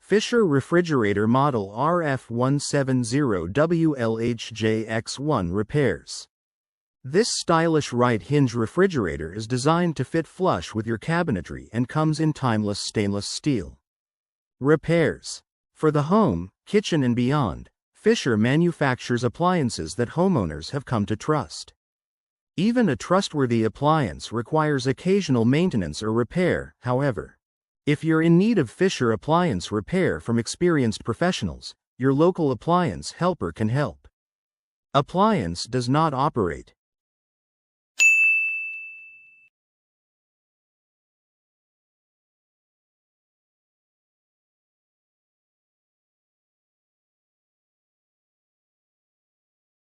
Fisher Refrigerator Model RF170WLHJX1 repairs. This stylish right hinge refrigerator is designed to fit flush with your cabinetry and comes in timeless stainless steel. Repairs. For the home, kitchen and beyond, Fisher manufactures appliances that homeowners have come to trust. Even a trustworthy appliance requires occasional maintenance or repair, however. If you're in need of Fisher appliance repair from experienced professionals, your local appliance helper can help. Appliance does not operate.